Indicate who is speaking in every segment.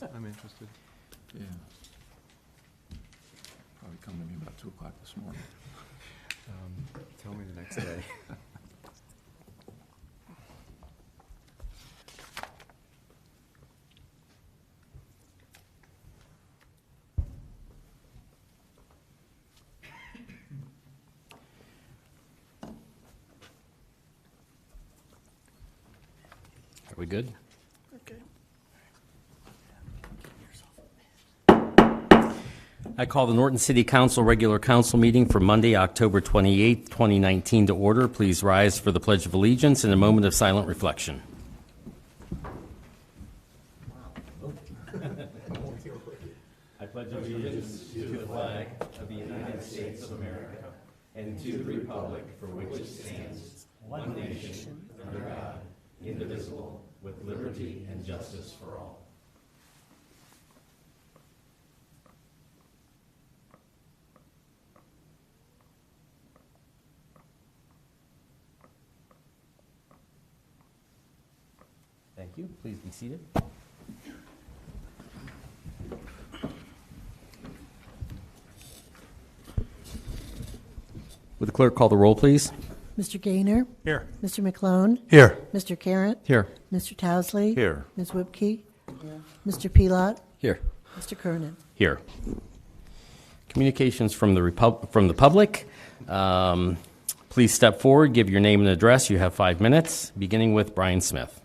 Speaker 1: I'm interested.
Speaker 2: Yeah. Probably come to me about 2 o'clock this morning.
Speaker 1: Tell me the next day.
Speaker 3: Are we good?
Speaker 4: Okay.
Speaker 3: I call the Norton City Council regular council meeting for Monday, October 28th, 2019 to order. Please rise for the Pledge of Allegiance and a moment of silent reflection. I pledge allegiance to the flag of the United States of America and to the republic for which it stands, one nation, under God, indivisible, with liberty and justice for all. Thank you. Please be seated. Would the clerk call the roll, please?
Speaker 4: Mr. Gaynor?
Speaker 1: Here.
Speaker 4: Mr. McClone?
Speaker 1: Here.
Speaker 4: Mr. Carrot?
Speaker 1: Here.
Speaker 4: Mr. Towsley?
Speaker 1: Here.
Speaker 4: Ms. Whipke? Mr. Pelot?
Speaker 3: Here.
Speaker 4: Mr. Kernan?
Speaker 3: Here. Communications from the public. Please step forward, give your name and address. You have 5 minutes, beginning with Brian Smith.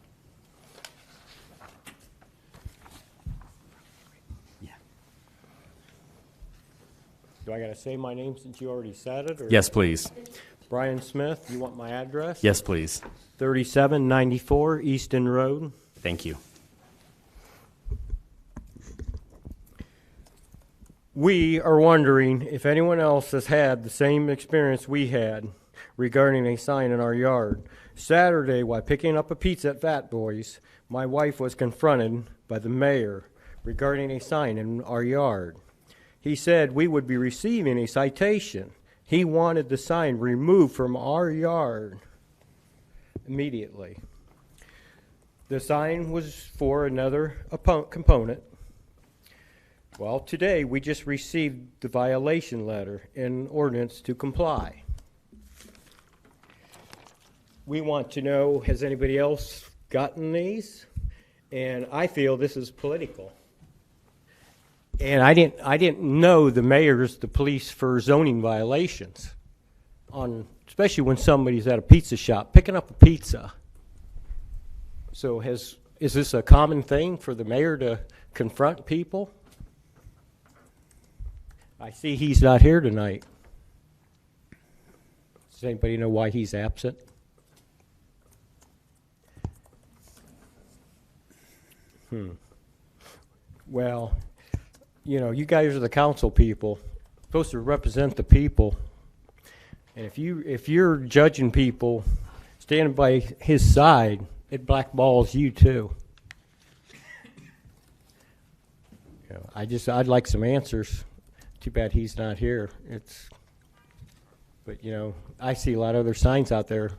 Speaker 5: Do I got to say my name since you already said it? Or?
Speaker 3: Yes, please.
Speaker 5: Brian Smith, you want my address?
Speaker 3: Yes, please.
Speaker 5: 3794 Easton Road.
Speaker 3: Thank you.
Speaker 5: We are wondering if anyone else has had the same experience we had regarding a sign in our yard. Saturday, while picking up a pizza at Fat Boys, my wife was confronted by the mayor regarding a sign in our yard. He said we would be receiving a citation. He wanted the sign removed from our yard immediately. The sign was for another component. Well, today we just received the violation letter and ordinance to comply. We want to know, has anybody else gotten these? And I feel this is political. And I didn't know the mayor's the police for zoning violations, especially when somebody's at a pizza shop picking up a pizza. So is this a common thing for the mayor to confront people? I see he's not here tonight. Does anybody know why he's absent? Well, you know, you guys are the council people, supposed to represent the people. And if you're judging people, standing by his side, it blackballs you too. You know, I'd like some answers. Too bad he's not here. But you know, I see a lot of other signs out there.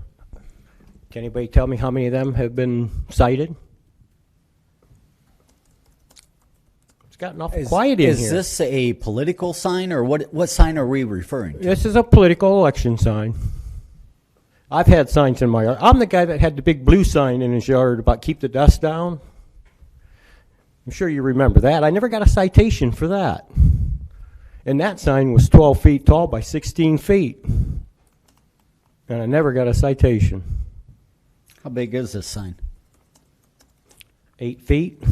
Speaker 5: Can anybody tell me how many of them have been cited? It's gotten awful quiet in here.
Speaker 6: Is this a political sign, or what sign are we referring to?
Speaker 5: This is a political election sign. I've had signs in my yard. I'm the guy that had the big blue sign in his yard about keep the dust down. I'm sure you remember that. I never got a citation for that. And that sign was 12 feet tall by 16 feet. And I never got a citation.
Speaker 6: How big is this sign?
Speaker 5: 8 feet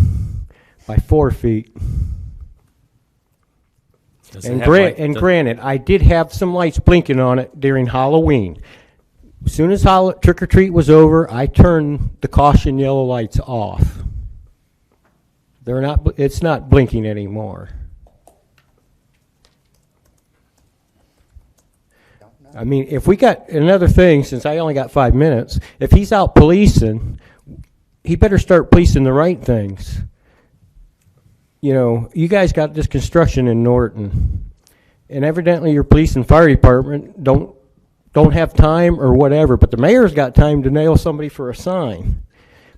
Speaker 5: by 4 feet. And granted, I did have some lights blinking on it during Halloween. As soon as trick-or-treat was over, I turned the caution yellow lights off. It's not blinking anymore. I mean, if we got another thing, since I only got 5 minutes, if he's out policing, he better start policing the right things. You know, you guys got this construction in Norton, and evidently your police and fire department don't have time or whatever, but the mayor's got time to nail somebody for a sign.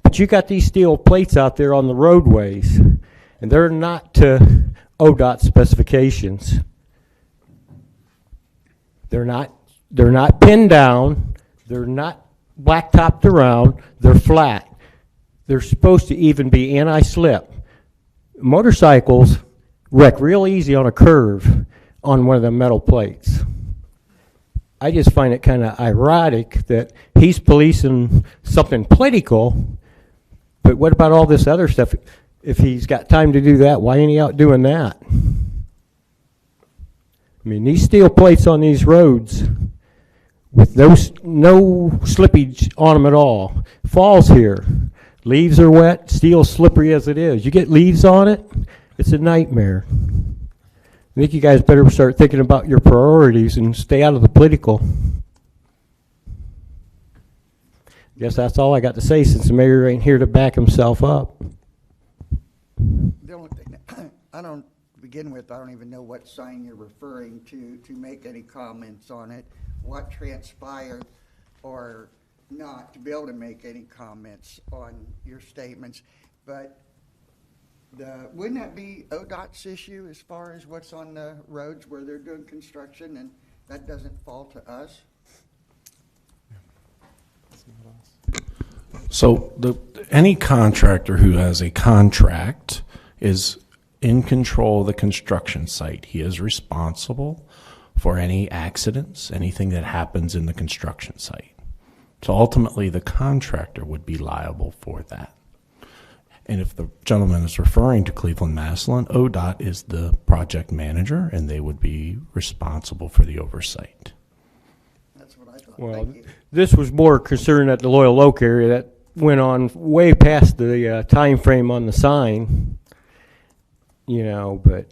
Speaker 5: But you got these steel plates out there on the roadways, and they're not to ODOT specifications. They're not pinned down. They're not blacktopped around. They're flat. They're supposed to even be anti-slip. Motorcycles wreck real easy on a curve on one of the metal plates. I just find it kind of ironic that he's policing something political, but what about all this other stuff? If he's got time to do that, why ain't he out doing that? I mean, these steel plates on these roads with no slippage on them at all. Falls here. Leaves are wet, steel's slippery as it is. You get leaves on it, it's a nightmare. I think you guys better start thinking about your priorities and stay out of the political. Guess that's all I got to say since the mayor ain't here to back himself up.
Speaker 7: The only thing, I don't, to begin with, I don't even know what sign you're referring to make any comments on it, what transpired or not to be able to make any comments on your statements. But wouldn't that be ODOT's issue as far as what's on the roads where they're doing construction, and that doesn't fall to us?
Speaker 8: So any contractor who has a contract is in control of the construction site. He is responsible for any accidents, anything that happens in the construction site. So ultimately, the contractor would be liable for that. And if the gentleman is referring to Cleveland Massillon, ODOT is the project manager, and they would be responsible for the oversight.
Speaker 7: That's what I thought.
Speaker 5: Well,
Speaker 7: Thank you.
Speaker 5: this was more concerned at the Loyal Oak area that went on way past the time frame on the sign. But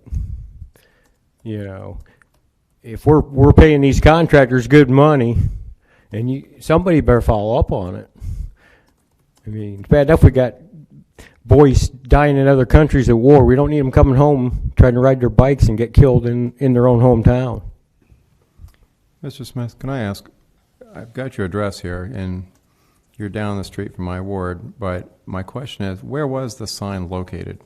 Speaker 5: if we're paying these contractors good money, and somebody better follow up on it. I mean, it's bad enough we got boys dying in other countries at war. We don't need them coming home trying to ride their bikes and get killed in their own hometown.
Speaker 1: Mr. Smith, can I ask, I've got your address here, and you're down the street from my ward, but my question is, where was the sign located?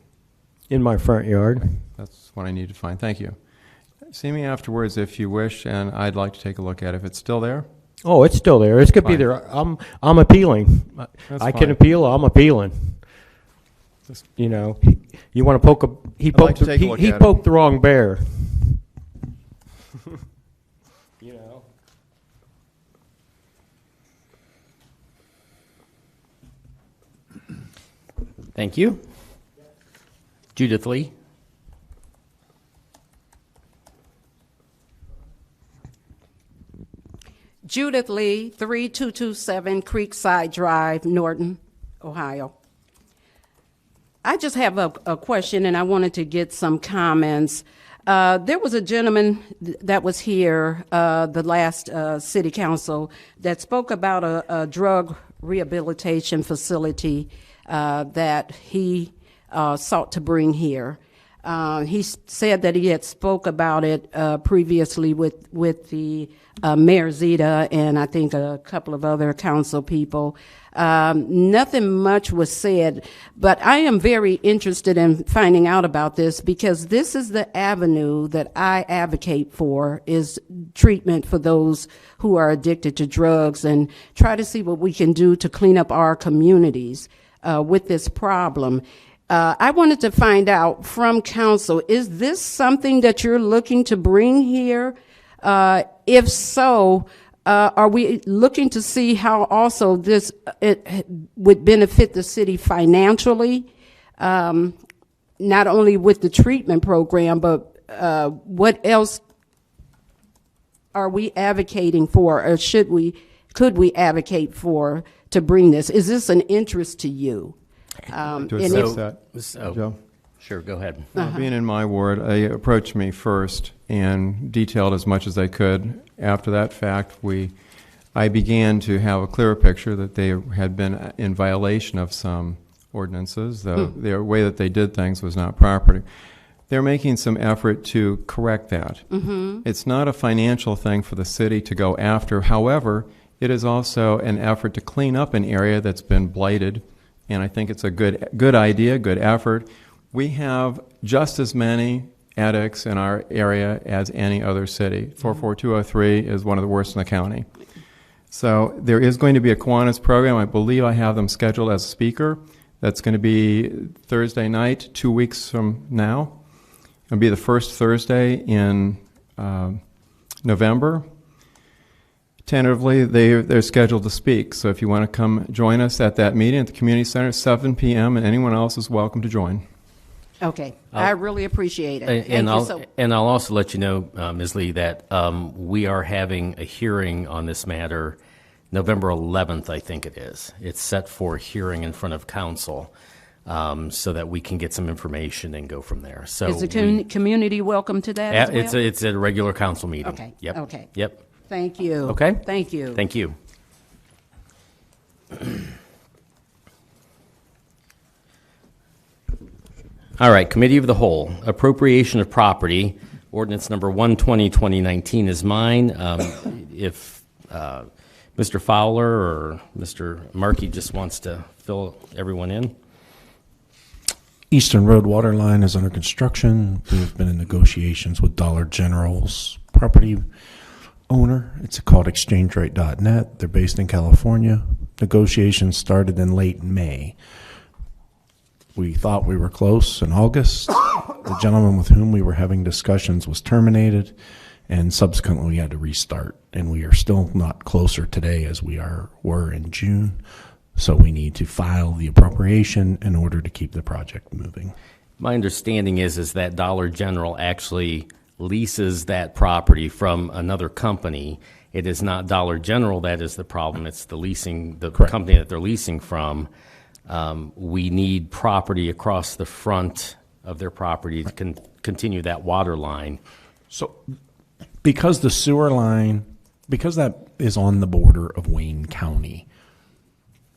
Speaker 5: In my front yard.
Speaker 1: That's what I need to find. Thank you. See me afterwards if you wish, and I'd like to take a look at it. If it's still there?
Speaker 5: Oh, it's still there. It's gonna be
Speaker 1: Fine.
Speaker 5: there. I'm appealing. I can
Speaker 1: fine.
Speaker 5: appeal. I'm appealing.
Speaker 1: Just-
Speaker 5: You want to poke a? He
Speaker 1: I'd
Speaker 5: poked.
Speaker 1: like to take a look
Speaker 5: he
Speaker 1: at it.
Speaker 5: poked the wrong bear.
Speaker 3: Thank you. Judith Lee.
Speaker 9: Judith Lee, 3227 Creekside Drive, Norton, Ohio. I just have a question, and I wanted to get some comments. There was a gentleman that was here, the last city council, that spoke about a drug rehabilitation facility that he sought to bring here. He said that he had spoke about it previously with the Mayor Zita and I think a couple of other council people. Nothing much was said, but I am very interested in finding out about this because this is the avenue that I advocate for, is treatment for those who are addicted to drugs, and try to see what we can do to clean up our communities with this problem. I wanted to find out from council, is this something that you're looking to bring here? If so, are we looking to see how also it would benefit the city financially, not only with the treatment program, but what else are we advocating for, or could we advocate for to bring this? Is this an interest to you?
Speaker 1: To
Speaker 9: And
Speaker 1: assess
Speaker 9: if-
Speaker 1: that, Joe?
Speaker 3: Sure, go ahead.
Speaker 1: Being in my ward, they approached me first and detailed as much as they could. After that fact, I began to have a clearer picture that they had been in violation of some ordinances. The way that they did things was not proper. They're making some effort to correct that. It's not a financial thing for the city to go after. However, it is also an effort to clean up an area that's been blighted, and I think it's a good idea, good effort. We have just as many addicts in our area as any other city. 44203 is one of the worst in the county. So there is going to be a Kiwanis program. I believe I have them scheduled as a speaker. That's going to be Thursday night, 2 weeks from now. It'll be the first Thursday in November. Tentatively, they're scheduled to speak. So if you want to come join us at that meeting at the community center, 7 p.m., and anyone else is welcome to join.
Speaker 9: Okay, I really appreciate it.
Speaker 3: And
Speaker 9: Thank you
Speaker 3: I'll also let you know, Ms. Lee, that we are having a hearing on this matter November 11th, I think it is. It's set for a hearing in front of council so that we can get some information and go from there. So
Speaker 9: Is the community welcome to that as well?
Speaker 3: It's a regular council meeting.
Speaker 9: Okay,
Speaker 3: Yep.
Speaker 9: okay.
Speaker 3: Yep.
Speaker 9: Thank you.
Speaker 3: Okay.
Speaker 9: Thank you.
Speaker 3: Thank you. All right, Committee of the Whole, Appropriation of Property, Ordinance Number 120, 2019 is mine. If Mr. Fowler or Mr. Markey just wants to fill everyone in.
Speaker 8: Eastern Road water line is under construction. We've been in negotiations with Dollar General's property owner. It's called ExchangeRate.net. They're based in California. Negotiations started in late May. We thought we were close in August. The gentleman with whom we were having discussions was terminated, and subsequently we had to restart. And we are still not closer today as we were in June. So we need to file the appropriation in order to keep the project moving.
Speaker 3: My understanding is that Dollar General actually leases that property from another company. It is not Dollar General that is the problem. It's the leasing, the
Speaker 8: Correct.
Speaker 3: company that they're leasing from. We need property across the front of their property to continue that water line.
Speaker 8: So because the sewer line, because that is on the border of Wayne County,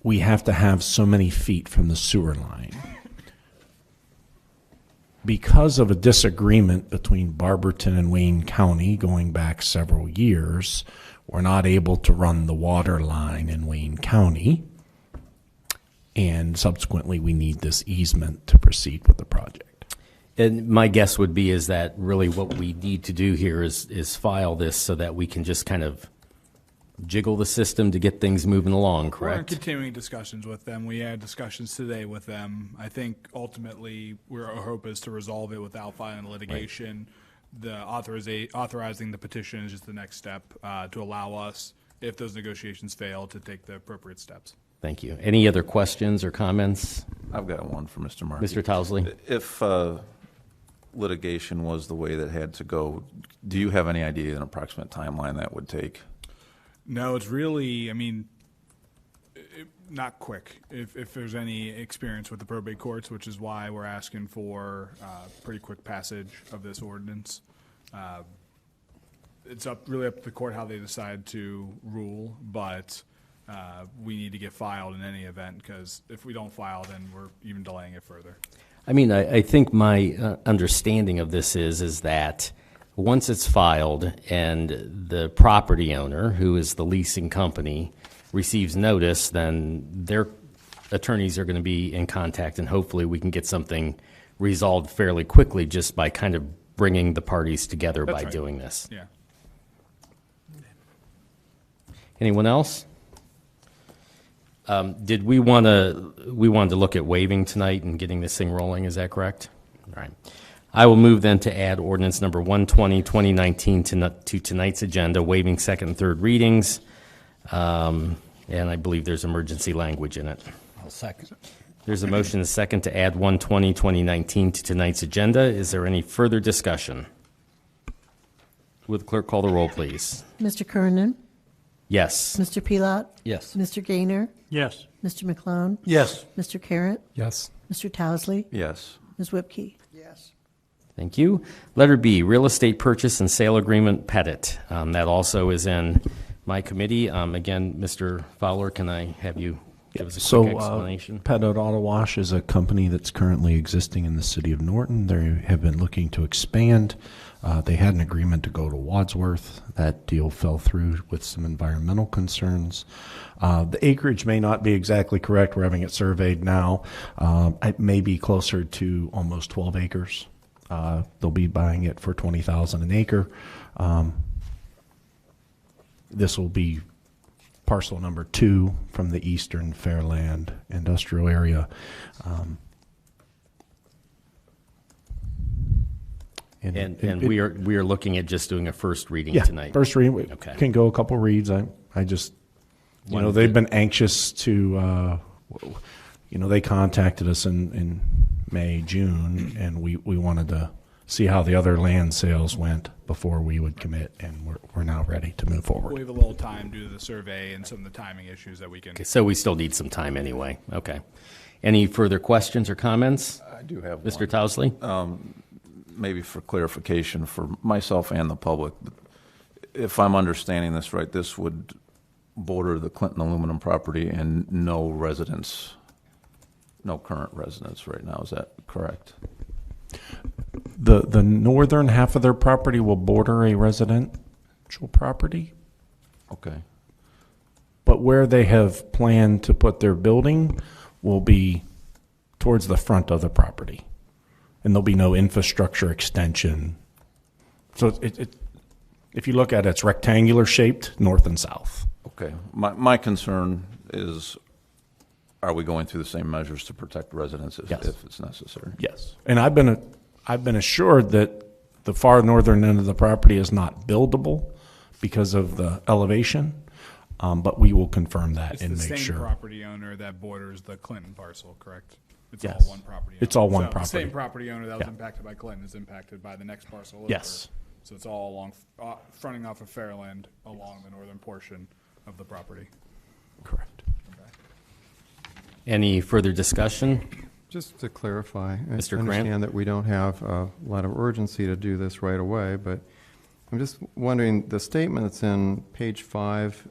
Speaker 8: we have to have so many feet from the sewer line. Because of a disagreement between Barberton and Wayne County going back several years, we're not able to run the water line in Wayne County. And subsequently, we need this easement to proceed with the project.
Speaker 3: And my guess would be is that really what we need to do here is file this so that we can just kind of jiggle the system to get things moving along,
Speaker 10: We're in
Speaker 3: correct?
Speaker 10: continuing discussions with them. We had discussions today with them. I think ultimately our hope is to resolve it without filing litigation. The authorizing the petition is just the next step to allow us, if those negotiations fail, to take the appropriate steps.
Speaker 3: Thank you. Any other questions or comments?
Speaker 2: I've got one for Mr. Markey.
Speaker 3: Mr. Towsley?
Speaker 2: If litigation was the way that had to go, do you have any idea an approximate timeline that would take?
Speaker 10: No, it's really, not quick. If there's any experience with the probate courts, which is why we're asking for pretty quick passage of this ordinance. It's really up to the court how they decide to rule, but we need to get filed in any event, because if we don't file, then we're even delaying it further.
Speaker 3: I think my understanding of this is that once it's filed and the property owner, who is the leasing company, receives notice, then their attorneys are going to be in contact, and hopefully we can get something resolved fairly quickly just by kind of bringing the parties together by
Speaker 10: right.
Speaker 3: doing this.
Speaker 10: Yeah.
Speaker 3: Anyone else? Did we wanted to look at waiving tonight and getting this thing rolling? Is that correct? All right. I will move then to add ordinance number 120, 2019 to tonight's agenda, waiving second and third readings. And I believe there's emergency language in it.
Speaker 6: I'll second.
Speaker 3: There's a motion and a second to add 120, 2019 to tonight's agenda. Is there any further discussion? Would the clerk call the roll, please?
Speaker 4: Mr. Kernan,
Speaker 3: Yes.
Speaker 4: Mr. Pelot,
Speaker 6: Yes.
Speaker 4: Mr. Gaynor,
Speaker 5: Yes.
Speaker 4: Mr. McClone,
Speaker 5: Yes.
Speaker 4: Mr. Carrot,
Speaker 1: Yes.
Speaker 4: Mr. Towsley,
Speaker 2: Yes.
Speaker 4: Ms. Whipke.
Speaker 7: Yes.
Speaker 3: Thank you. Letter B, real estate purchase and sale agreement, Pettit. That also is in my committee. Again, Mr. Fowler, can I have you give us a
Speaker 8: So,
Speaker 3: quick explanation?
Speaker 8: Pettit Auto Wash is a company that's currently existing in the city of Norton. They have been looking to expand. They had an agreement to go to Wadsworth. That deal fell through with some environmental concerns. The acreage may not be exactly correct. We're having it surveyed now. It may be closer to almost 12 acres. They'll be buying it for $20,000 an acre. This will be parcel number 2 from the Eastern Fairland industrial area.
Speaker 3: And we are looking at just doing a first reading
Speaker 8: yeah,
Speaker 3: tonight.
Speaker 8: first reading. We
Speaker 3: Okay.
Speaker 8: can go a couple reads. I just,
Speaker 3: Wanted
Speaker 8: they've
Speaker 3: to-
Speaker 8: been anxious to, they contacted us in May, June, and we wanted to see how the other land sales went before we would commit, and we're now ready to move forward.
Speaker 10: We have a little time due to the survey and some of the timing issues that we can.
Speaker 3: Okay, so we still need some time anyway. Okay. Any further questions or comments?
Speaker 2: I do have
Speaker 3: Mr.
Speaker 2: one.
Speaker 3: Towsley?
Speaker 2: Maybe for clarification for myself and the public. If I'm understanding this right, this would border the Clinton aluminum property and no residents, no current residents right now. Is that correct?
Speaker 8: The northern half of their property will border a residential property,
Speaker 2: Okay.
Speaker 8: but where they have planned to put their building will be towards the front of the property. And there'll be no infrastructure extension. So if you look at it, it's rectangular shaped north and south.
Speaker 2: Okay. My concern is, are we going through the same measures to protect residents if it's necessary?
Speaker 8: Yes. And I've been assured that the far northern end of the property is not buildable because of the elevation, but we will confirm that
Speaker 10: It's
Speaker 8: and
Speaker 10: the
Speaker 8: make
Speaker 10: same
Speaker 8: sure.
Speaker 10: property owner that borders the Clinton parcel, correct? It's
Speaker 8: Yes.
Speaker 10: all one property owner.
Speaker 8: It's all one
Speaker 10: So
Speaker 8: property.
Speaker 10: The same property owner that was
Speaker 8: Yeah.
Speaker 10: impacted by Clinton is impacted by the next parcel over.
Speaker 8: Yes.
Speaker 10: So it's all along, fronting off of Fairland along the northern portion of the property.
Speaker 8: Correct.
Speaker 3: Any further discussion?
Speaker 1: Just to clarify,
Speaker 3: Mr.
Speaker 1: I
Speaker 3: Grant?
Speaker 1: understand that we don't have a lot of urgency to do this right away, but I'm just wondering, the statement that's in page 5,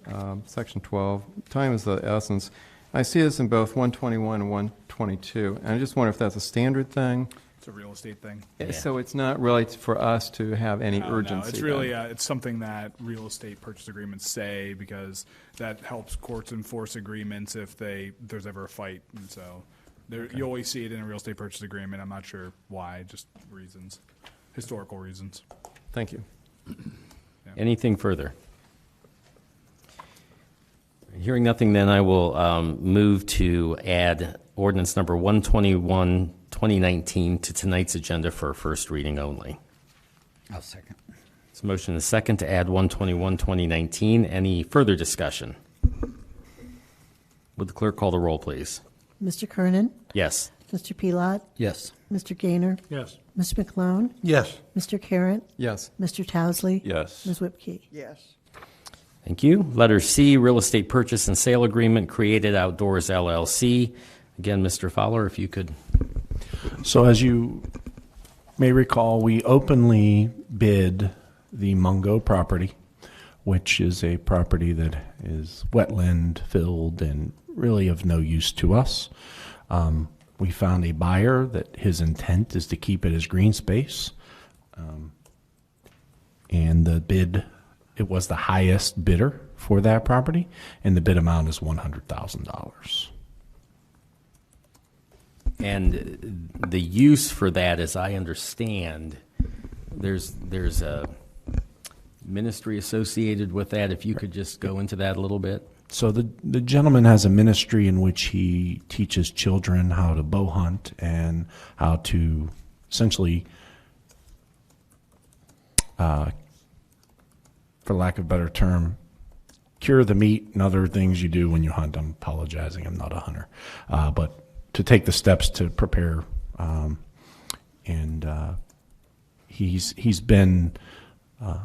Speaker 1: section 12, time is the essence. I see this in both 121 and 122, and I just wonder if that's a standard thing.
Speaker 10: It's a real estate thing.
Speaker 1: So it's not really for us to have any urgency.
Speaker 10: No, it's
Speaker 1: then.
Speaker 10: really it's something that real estate purchase agreements say because that helps courts enforce agreements if there's ever a fight, and so you always see it in a real estate purchase agreement. I'm not sure why, just reasons, historical reasons.
Speaker 1: Thank you.
Speaker 3: Anything further? Hearing nothing, then I will move to add ordinance number 121, 2019 to tonight's agenda for first reading only.
Speaker 6: I'll second.
Speaker 3: It's a motion and a second to add 121, 2019. Any further discussion? Would the clerk call the roll, please?
Speaker 4: Mr. Kernan,
Speaker 3: Yes.
Speaker 4: Mr. Pelot,
Speaker 6: Yes.
Speaker 4: Mr. Gaynor,
Speaker 5: Yes.
Speaker 4: Ms. McClone,
Speaker 5: Yes.
Speaker 4: Mr. Carratt,
Speaker 1: Yes.
Speaker 4: Mr. Towsley,
Speaker 2: Yes.
Speaker 4: Ms. Whipke.
Speaker 7: Yes.
Speaker 3: Thank you. Letter C, real estate purchase and sale agreement, Created Outdoors LLC. Again, Mr. Fowler, if you could.
Speaker 8: So as you may recall, we openly bid the Mungo property, which is a property that is wetland filled and really of no use to us. We found a buyer that his intent is to keep it as green space. And the bid, it was the highest bidder for that property, and the bid amount is $100,000.
Speaker 3: And the use for that, as I understand, there's a ministry associated with that. If you could just go into that a little bit.
Speaker 8: So the gentleman has a ministry in which he teaches children how to bow hunt and how to essentially, for lack of a better term, cure the meat and other things you do when you hunt. I'm apologizing, I'm not a hunter. But to take the steps to prepare. He's been,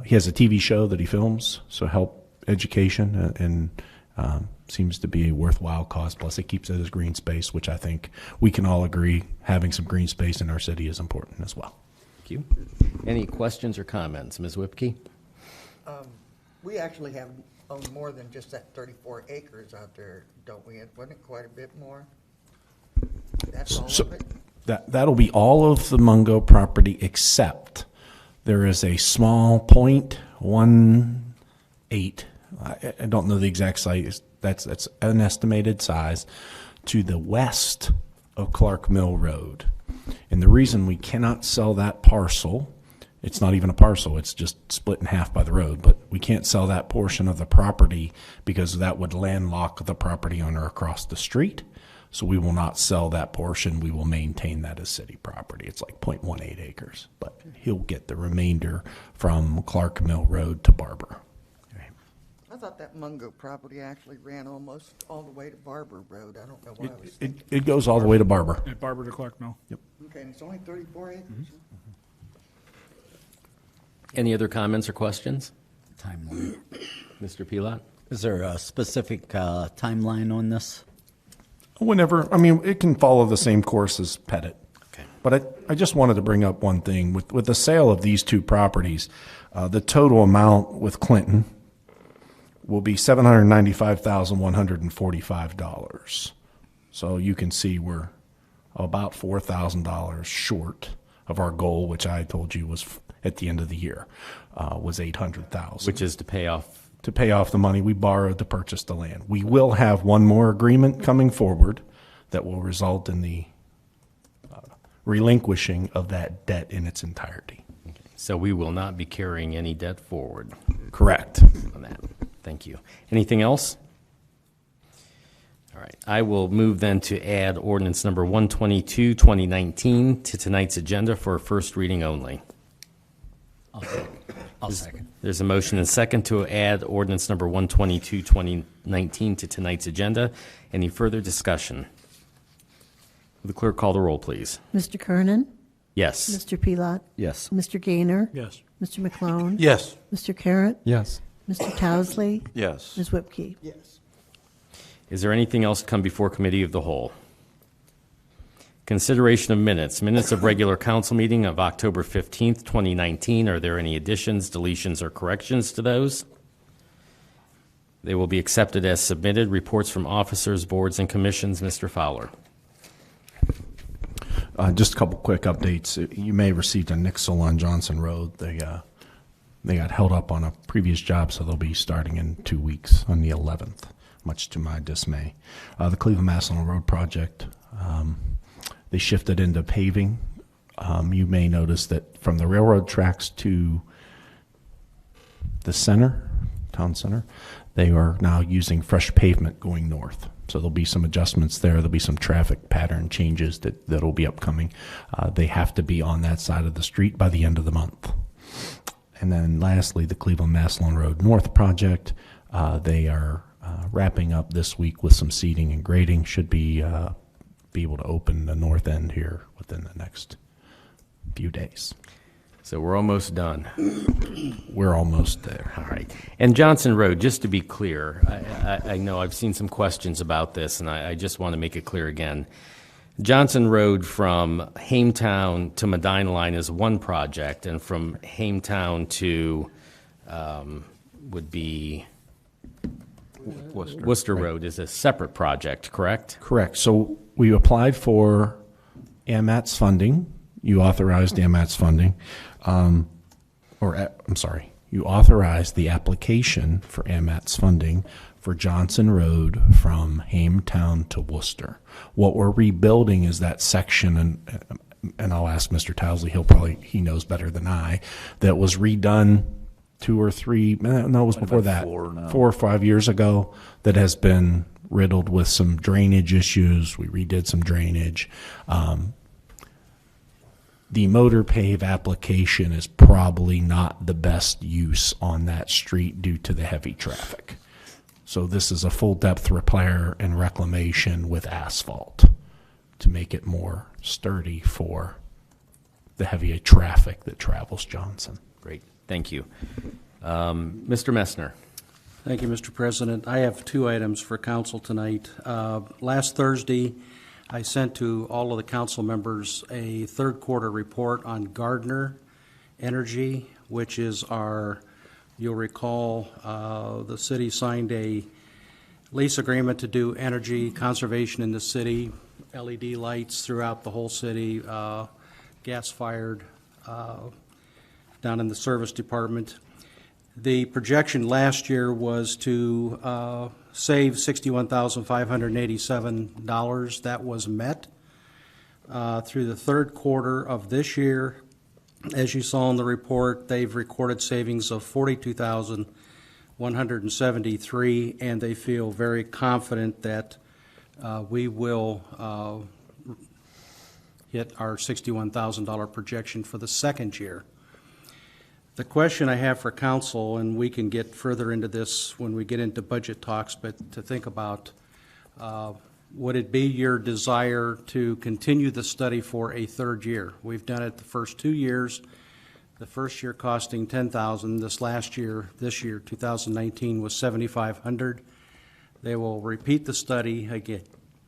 Speaker 8: he has a TV show that he films, so help education and seems to be a worthwhile cause. Plus, it keeps it as green space, which I think we can all agree having some green space in our city is important as well.
Speaker 3: Thank you. Any questions or comments? Ms. Whipke?
Speaker 7: We actually have own more than just that 34 acres out there, don't we? Wasn't it quite a bit more? That's all
Speaker 8: So
Speaker 7: of it?
Speaker 8: that'll be all of the Mungo property except there is a small 0.18. I don't know the exact size. That's an estimated size to the west of Clark Mill Road. And the reason we cannot sell that parcel, it's not even a parcel, it's just split in half by the road, but we can't sell that portion of the property because that would landlock the property owner across the street. So we will not sell that portion. We will maintain that as city property. It's like 0.18 acres, but he'll get the remainder from Clark Mill Road to Barber.
Speaker 7: I thought that Mungo property actually ran almost all the way to Barber Road. I don't know why I was thinking.
Speaker 8: It goes all the way to Barber.
Speaker 10: At Barber to Clark Mill.
Speaker 8: Yep.
Speaker 7: Okay, and it's only 34 acres?
Speaker 3: Any other comments or questions?
Speaker 6: Timeline.
Speaker 3: Mr. Pilat?
Speaker 6: Is there a specific timeline on this?
Speaker 8: Whenever, I mean, it can follow the same course as Pettit.
Speaker 6: Okay.
Speaker 8: But I just wanted to bring up one thing. With the sale of these two properties, the total amount with Clinton will be $795,145. So you can see we're about $4,000 short of our goal, which I told you was at the end of the year, was $800,000.
Speaker 3: Which is to pay off.
Speaker 8: To pay off the money we borrowed to purchase the land. We will have one more agreement coming forward that will result in the relinquishing of that debt in its entirety.
Speaker 3: So we will not be carrying any debt forward
Speaker 8: Correct.
Speaker 3: on that. Thank you. Anything else? All right. I will move then to add ordinance number 122, 2019 to tonight's agenda for a first reading only.
Speaker 6: I'll second.
Speaker 3: There's a motion and second to add ordinance number 122, 2019 to tonight's agenda. Any further discussion? Will the clerk call the roll, please?
Speaker 4: Mr. Kernan?
Speaker 3: Yes.
Speaker 4: Mr. Pilat?
Speaker 6: Yes.
Speaker 4: Mr. Gaynor?
Speaker 10: Yes.
Speaker 4: Mr. McClone?
Speaker 2: Yes.
Speaker 4: Mr. Carratt?
Speaker 1: Yes.
Speaker 4: Mr. Towesley?
Speaker 2: Yes.
Speaker 4: Ms. Whipke?
Speaker 7: Yes.
Speaker 3: Is there anything else to come before committee of the whole? Consideration of minutes. Minutes of regular council meeting of October 15th, 2019. Are there any additions, deletions, or corrections to those? They will be accepted as submitted. Reports from officers, boards, and commissions. Mr. Fowler.
Speaker 8: Just a couple quick updates. You may have received a nixle on Johnson Road. They got held up on a previous job, so they'll be starting in 2 weeks on the 11th, much to my dismay. The Cleveland-Massillon Road project, they shifted into paving. You may notice that from the railroad tracks to the center, town center, they are now using fresh pavement going north. So there'll be some adjustments there. There'll be some traffic pattern changes that'll be upcoming. They have to be on that side of the street by the end of the month. And then lastly, the Cleveland-Massillon Road North project, they are wrapping up this week with some seeding and grading. Should be able to open the north end here within the next few days.
Speaker 3: So we're almost done.
Speaker 8: We're almost there.
Speaker 3: All right. And Johnson Road, just to be clear, I know I've seen some questions about this, and I just want to make it clear again. Johnson Road from Hametown to Medina Line is one project, and from Hametown to would be Worcester Road is a separate project, correct?
Speaker 8: Correct. So we applied for AMATS funding. You authorized AMATS funding. You authorized the application for AMATS funding for Johnson Road from Hametown to Worcester. What we're rebuilding is that section, and I'll ask Mr. Towesley, he knows better than I, that was redone 2 or 3, no, it was before that, 4 or 5 years ago, that has been riddled with some drainage issues. We redid some drainage. The motor pave application is probably not the best use on that street due to the heavy traffic. So this is a full depth repair and reclamation with asphalt to make it more sturdy for the heavy traffic that travels Johnson.
Speaker 3: Great. Thank you. Mr. Messner.
Speaker 11: Thank you, Mr. President. I have 2 items for council tonight. Last Thursday, I sent to all of the council members a third quarter report on Gardner Energy, which is our You'll recall the city signed a lease agreement to do energy conservation in the city, LED lights throughout the whole city, gas-fired down in the service department. The projection last year was to save $61,587. That was met. Through the third quarter of this year, as you saw in the report, they've recorded savings of $42,173, and they feel very confident that we will hit our $61,000 projection for the second year. The question I have for council, and we can get further into this when we get into budget talks, but to think about, would it be your desire to continue the study for a third year? We've done it the first 2 years. The first year costing $10,000. This year, 2019, was $7,500. They will repeat the study again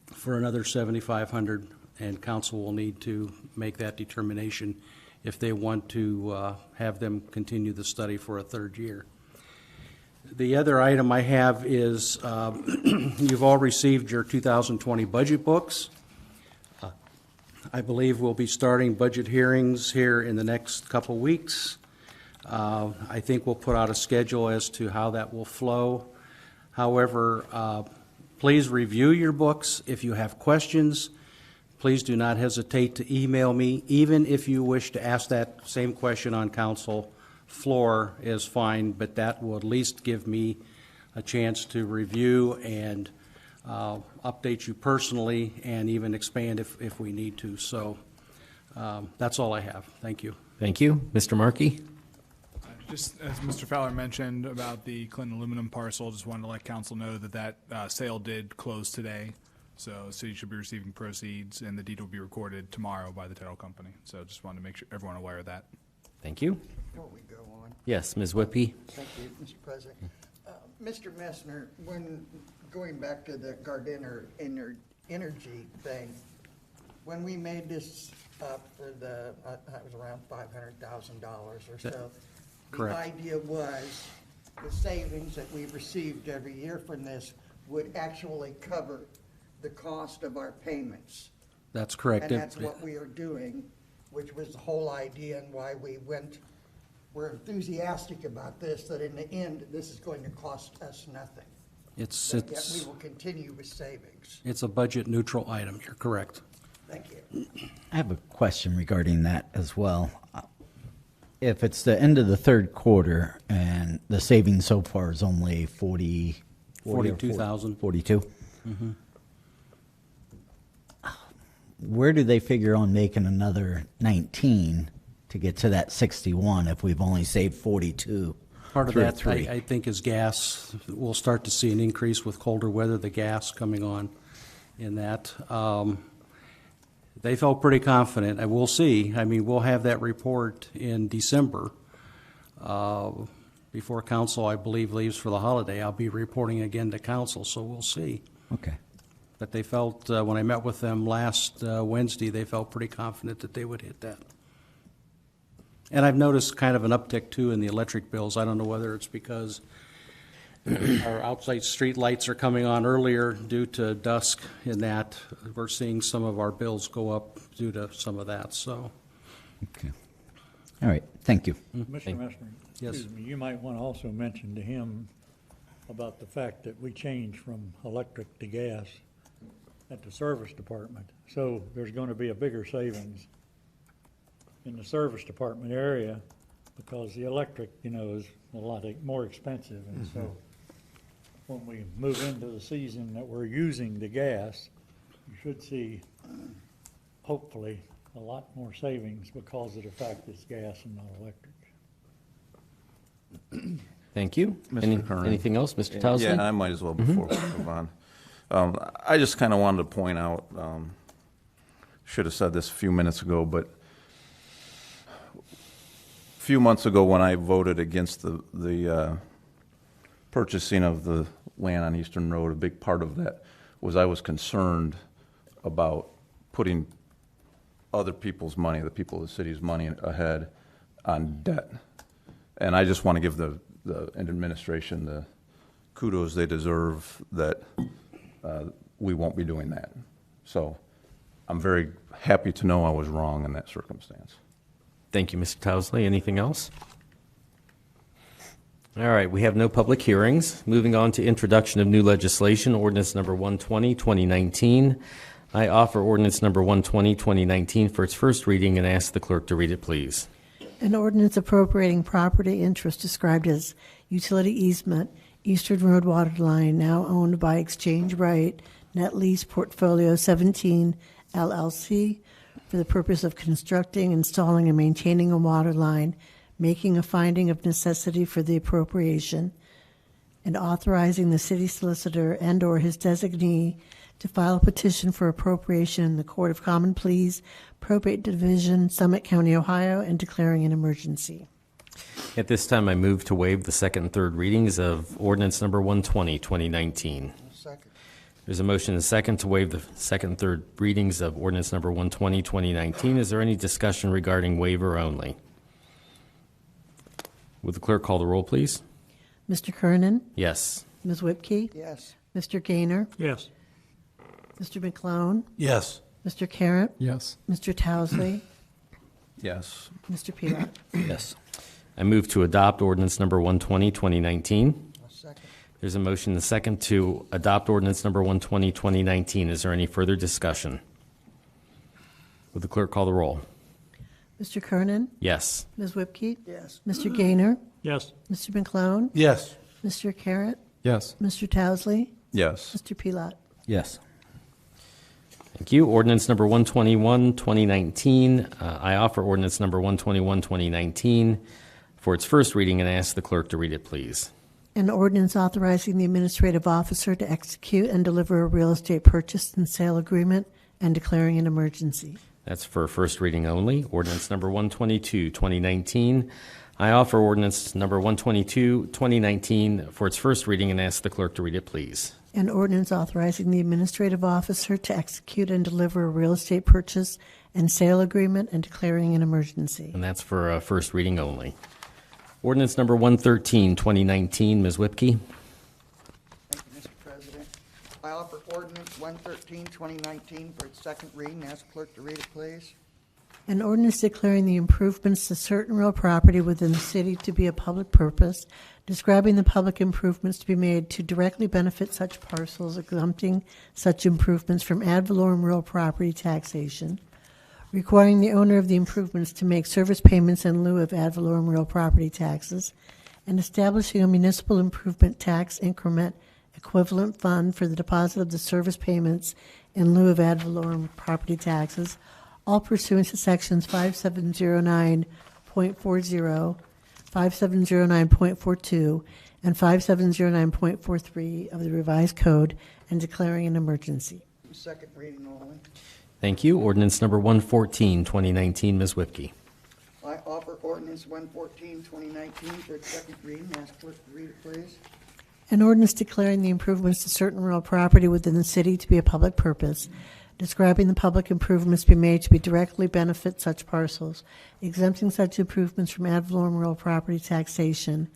Speaker 11: for another $7,500, and council will need to make that determination if they want to have them continue the study for a third year. The other item I have is you've all received your 2020 budget books. I believe we'll be starting budget hearings here in the next couple weeks. I think we'll put out a schedule as to how that will flow. However, please review your books. If you have questions, please do not hesitate to email me. Even if you wish to ask that same question on council floor is fine, but that will at least give me a chance to review and update you personally and even expand if we need to. So that's all I have. Thank you.
Speaker 3: Thank you. Mr. Markey?
Speaker 10: Just as Mr. Fowler mentioned about the Clinton aluminum parcel, just wanted to let council know that sale did close today. So the city should be receiving proceeds, and the deed will be recorded tomorrow by the title company. So just wanted to make sure everyone aware of that.
Speaker 3: Thank you.
Speaker 7: Before we go on.
Speaker 3: Yes, Ms. Whippy?
Speaker 7: Thank you, Mr. President. Mr. Messner, when going back to the Gardiner energy thing, when we made this up for that was around $500,000 or so.
Speaker 11: Correct.
Speaker 7: The idea was the savings that we received every year from this would actually cover the cost of our payments.
Speaker 11: That's correct.
Speaker 7: And that's what we are doing, which was the whole idea and why we're enthusiastic about this, that in the end, this is going to cost us nothing. Yet we will continue with savings.
Speaker 11: It's a budget neutral item. You're correct.
Speaker 7: Thank you.
Speaker 6: I have a question regarding that as well. If it's the end of the third quarter and the savings so far is only
Speaker 11: 42,000.
Speaker 6: 42? Mm-hmm. Where do they figure on making another 19 to get to that 61 if we've only saved 42?
Speaker 11: Part of that, I think, is gas. We'll start to see an increase with colder weather, the gas coming on in that. They felt pretty confident. And we'll see. I mean, we'll have that report in December. Before council, I believe, leaves for the holiday. I'll be reporting again to council, so we'll see.
Speaker 6: Okay.
Speaker 11: But they felt, when I met with them last Wednesday, they felt pretty confident that they would hit that. And I've noticed kind of an uptick, too, in the electric bills. I don't know whether it's because our outside street lights are coming on earlier due to dusk in that. We're seeing some of our bills go up due to some of that, so.
Speaker 6: Okay. All right. Thank you.
Speaker 12: Mr. Messner,
Speaker 11: Yes.
Speaker 12: excuse me, you might want to also mention to him about the fact that we changed from electric to gas at the service department. So there's going to be a bigger savings in the service department area because the electric, is a lot more expensive. And so when we move into the season that we're using the gas, you should see, hopefully, a lot more savings because of the fact it's gas and not electric.
Speaker 3: Thank you.
Speaker 2: Mr. Kernan.
Speaker 3: Anything else, Mr. Towsley?
Speaker 2: Yeah, I might as well before we move on. I just kind of wanted to point out, should have said this a few minutes ago, but a few months ago when I voted against the purchasing of the land on Eastern Road, a big part of that was I was concerned about putting other people's money, the people of the city's money ahead on debt. And I just want to give the administration the kudos they deserve that we won't be doing that. So I'm very happy to know I was wrong in that circumstance.
Speaker 3: Thank you, Mr. Tousley. Anything else? All right, we have no public hearings. Moving on to introduction of new legislation, ordinance number 120, 2019. I offer ordinance number 120, 2019 for its first reading and ask the clerk to read it, please.
Speaker 4: An ordinance appropriating property interest described as utility easement, Eastern Road water line, now owned by Exchange Right Net Lease Portfolio 17 LLC, for the purpose of constructing, installing, and maintaining a water line, making a finding of necessity for the appropriation, and authorizing the city solicitor and/or his designee to file a petition for appropriation in the Court of Common Pleas, Probate Division, Summit County, Ohio, and declaring an emergency.
Speaker 3: At this time, I move to waive the second and third readings of ordinance number 120, 2019.
Speaker 7: Second.
Speaker 3: There's a motion and a second to waive the second and third readings of ordinance number 120, 2019. Is there any discussion regarding waiver only? Would the clerk call the roll, please?
Speaker 4: Mr. Kernan?
Speaker 3: Yes.
Speaker 4: Ms. Whipke?
Speaker 7: Yes.
Speaker 4: Mr. Gaynor?
Speaker 12: Yes.
Speaker 4: Mr. McClone?
Speaker 8: Yes.
Speaker 4: Mr. Carratt?
Speaker 1: Yes.
Speaker 4: Mr. Tousley?
Speaker 2: Yes.
Speaker 4: Mr. Pelot?
Speaker 6: Yes.
Speaker 3: I move to adopt ordinance number 120, 2019.
Speaker 7: Second.
Speaker 3: There's a motion and a second to adopt ordinance number 120, 2019. Is there any further discussion? Would the clerk call the roll?
Speaker 4: Mr. Kernan?
Speaker 3: Yes.
Speaker 4: Ms. Whipke?
Speaker 7: Yes.
Speaker 4: Mr. Gaynor?
Speaker 12: Yes.
Speaker 4: Mr. McClone?
Speaker 8: Yes.
Speaker 4: Mr. Carratt?
Speaker 1: Yes.
Speaker 4: Mr. Tousley?
Speaker 2: Yes.
Speaker 4: Mr. Pelot?
Speaker 6: Yes.
Speaker 3: Thank you. Ordinance number 121, 2019. I offer ordinance number 121, 2019 for its first reading and ask the clerk to read it, please.
Speaker 4: An ordinance authorizing the administrative officer to execute and deliver a real estate purchase and sale agreement and declaring an emergency.
Speaker 3: That's for first reading only. Ordinance number 122, 2019. I offer ordinance number 122, 2019 for its first reading and ask the clerk to read it, please.
Speaker 4: An ordinance authorizing the administrative officer to execute and deliver a real estate purchase and sale agreement and declaring an emergency.
Speaker 3: And that's for first reading only. Ordinance number 113, 2019. Ms. Whipke?
Speaker 7: Thank you, Mr. President. I offer ordinance 113, 2019 for its second reading. Ask clerk to read it, please.
Speaker 4: An ordinance declaring the improvements to certain real property within the city to be a public purpose, describing the public improvements to be made to directly benefit such parcels, exempting such improvements from ad valorem real property taxation, requiring the owner of the improvements to make service payments in lieu of ad valorem real property taxes, and establishing a municipal improvement tax increment equivalent fund for the deposit of the service payments in lieu of ad valorem property taxes, all pursuant to sections 5709.40, 5709.42, and 5709.43 of the revised code, and declaring an emergency.
Speaker 7: Second reading only.
Speaker 3: Thank you. Ordinance number 114, 2019. Ms. Whipke?
Speaker 7: I offer ordinance 114, 2019 for its second reading. Ask clerk to read it, please.
Speaker 4: An ordinance declaring the improvements to certain real property within the city to be a public purpose, describing the public improvements to be made to be directly benefit such parcels, exempting such improvements from ad valorem real property taxation,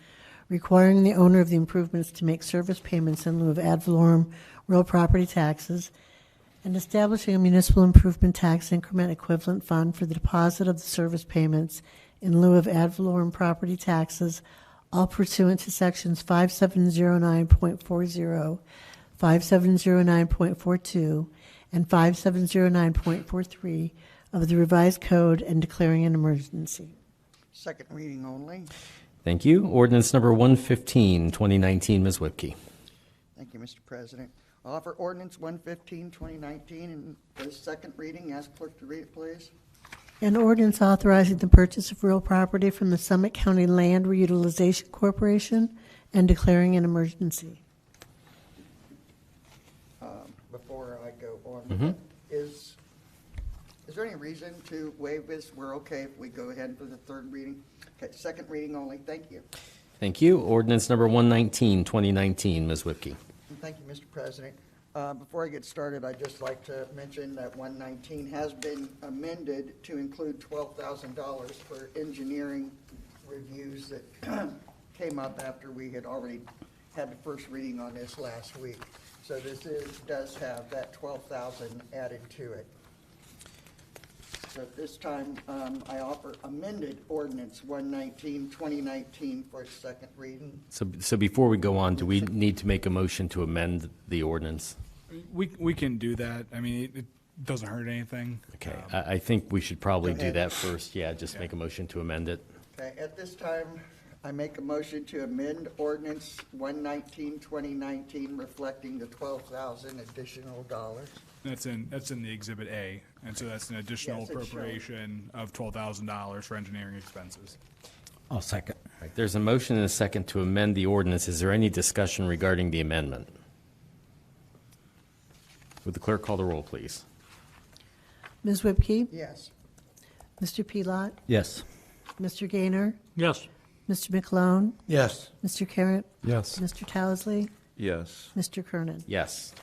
Speaker 4: requiring the owner of the improvements to make service payments in lieu of ad valorem real property taxes, and establishing a municipal improvement tax increment equivalent fund for the deposit of the service payments in lieu of ad valorem property taxes, all pursuant to sections 5709.40, 5709.42, and 5709.43 of the revised code, and declaring an emergency.
Speaker 7: Second reading only.
Speaker 3: Thank you. Ordinance number 115, 2019. Ms. Whipke?
Speaker 7: Thank you, Mr. President. I offer ordinance 115, 2019 and for the second reading. Ask clerk to read it, please.
Speaker 4: An ordinance authorizing the purchase of real property from the Summit County Land Reutilization Corporation and declaring an emergency.
Speaker 7: Before I go on, is there any reason to waive this? We're okay if we go ahead for the third reading? Okay, second reading only. Thank you.
Speaker 3: Thank you. Ordinance number 119, 2019. Ms. Whipke?
Speaker 7: And thank you, Mr. President. Before I get started, I'd just like to mention that 119 has been amended to include $12,000 for engineering reviews that came up after we had already had the first reading on this last week. So does have that 12,000 added to it. So at this time, I offer amended ordinance 119, 2019 for its second reading.
Speaker 3: So before we go on, do we need to make a motion to amend the ordinance?
Speaker 10: We can do that. I mean, it doesn't hurt anything.
Speaker 3: Okay, I think we should probably
Speaker 7: Go
Speaker 3: do
Speaker 7: ahead.
Speaker 3: that first. Yeah, just make a motion to amend it.
Speaker 7: Okay, at this time, I make a motion to amend ordinance 119, 2019, reflecting the 12,000 additional dollars.
Speaker 10: That's in the Exhibit A, and so that's an additional
Speaker 7: Yes, it's shown.
Speaker 10: appropriation of $12,000 for engineering expenses.
Speaker 6: I'll second.
Speaker 3: Right, there's a motion and a second to amend the ordinance. Is there any discussion regarding the amendment? Would the clerk call the roll, please?
Speaker 4: Ms. Whipke?
Speaker 7: Yes.
Speaker 4: Mr. Pelot?
Speaker 6: Yes.
Speaker 4: Mr. Gaynor?
Speaker 12: Yes.
Speaker 4: Mr. McClone?
Speaker 11: Yes.
Speaker 4: Mr. Carratt?
Speaker 1: Yes.
Speaker 4: Mr. Towesley?
Speaker 2: Yes.
Speaker 4: Mr. Kernan?
Speaker 3: Yes.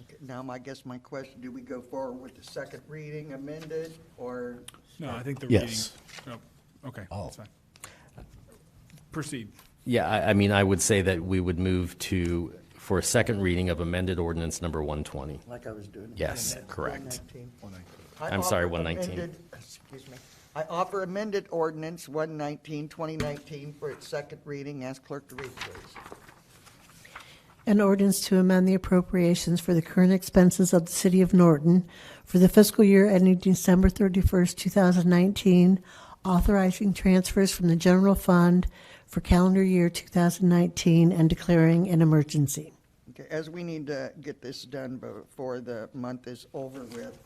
Speaker 7: Okay, now, I guess my question, do we go forward with the second reading amended, or?
Speaker 10: No, I think the
Speaker 8: Yes.
Speaker 10: reading. Oh, okay,
Speaker 6: Oh.
Speaker 10: that's fine. Proceed.
Speaker 3: Yeah, I mean, I would say that we would move for a second reading of amended ordinance number 120.
Speaker 7: Like I was doing.
Speaker 3: Yes, correct.
Speaker 7: 119.
Speaker 3: I'm sorry,
Speaker 7: offer
Speaker 3: 119.
Speaker 7: Excuse me. I offer amended ordinance 119, 2019 for its second reading. Ask clerk to read, please.
Speaker 4: An ordinance to amend the appropriations for the current expenses of the City of Norton for the fiscal year ending December 31st, 2019, authorizing transfers from the general fund for calendar year 2019 and declaring an emergency.
Speaker 7: Okay, as we need to get this done before the month is over with,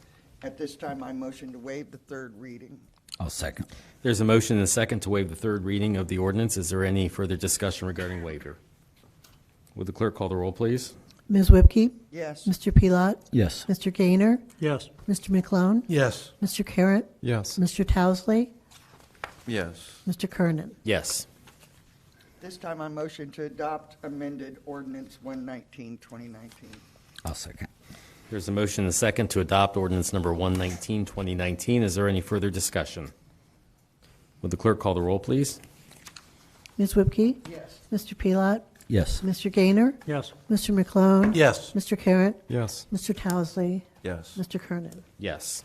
Speaker 7: at this time, I motion to waive the third reading.
Speaker 6: I'll second.
Speaker 3: There's a motion and a second to waive the third reading of the ordinance. Is there any further discussion regarding waiver? Would the clerk call the roll, please?
Speaker 4: Ms. Whipke?
Speaker 7: Yes.
Speaker 4: Mr. Pelot?
Speaker 6: Yes.
Speaker 4: Mr. Gaynor?
Speaker 12: Yes.
Speaker 4: Mr. McClone?
Speaker 11: Yes.
Speaker 4: Mr. Carratt?
Speaker 1: Yes.
Speaker 4: Mr. Towesley?
Speaker 2: Yes.
Speaker 4: Mr. Kernan?
Speaker 3: Yes.
Speaker 7: This time, I motion to adopt amended ordinance 119, 2019.
Speaker 6: I'll second.
Speaker 3: There's a motion and a second to adopt ordinance number 119, 2019. Is there any further discussion? Would the clerk call the roll, please?
Speaker 4: Ms. Whipke?
Speaker 7: Yes.
Speaker 4: Mr. Pelot?
Speaker 6: Yes.
Speaker 4: Mr. Gaynor?
Speaker 12: Yes.
Speaker 4: Mr. McClone?
Speaker 11: Yes.
Speaker 4: Mr. Carratt?
Speaker 1: Yes.
Speaker 4: Mr. Towesley?
Speaker 2: Yes.
Speaker 4: Mr. Kernan?
Speaker 3: Yes.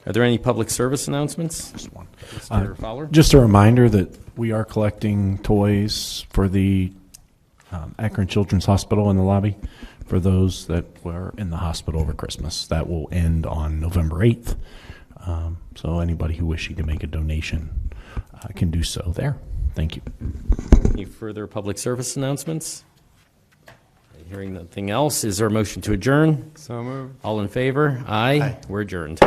Speaker 3: Are there any public service announcements?
Speaker 8: Just one.
Speaker 3: Mr. Fowler?
Speaker 8: Just a reminder that we are collecting toys for the Akron Children's Hospital in the lobby for those that were in the hospital over Christmas. That will end on November 8th. So anybody who wishing to make a donation can do so there. Thank you.
Speaker 3: Any further public service announcements? Hearing nothing else, is there a motion to adjourn?
Speaker 1: So moved.
Speaker 3: All in favor? Aye. We're adjourned.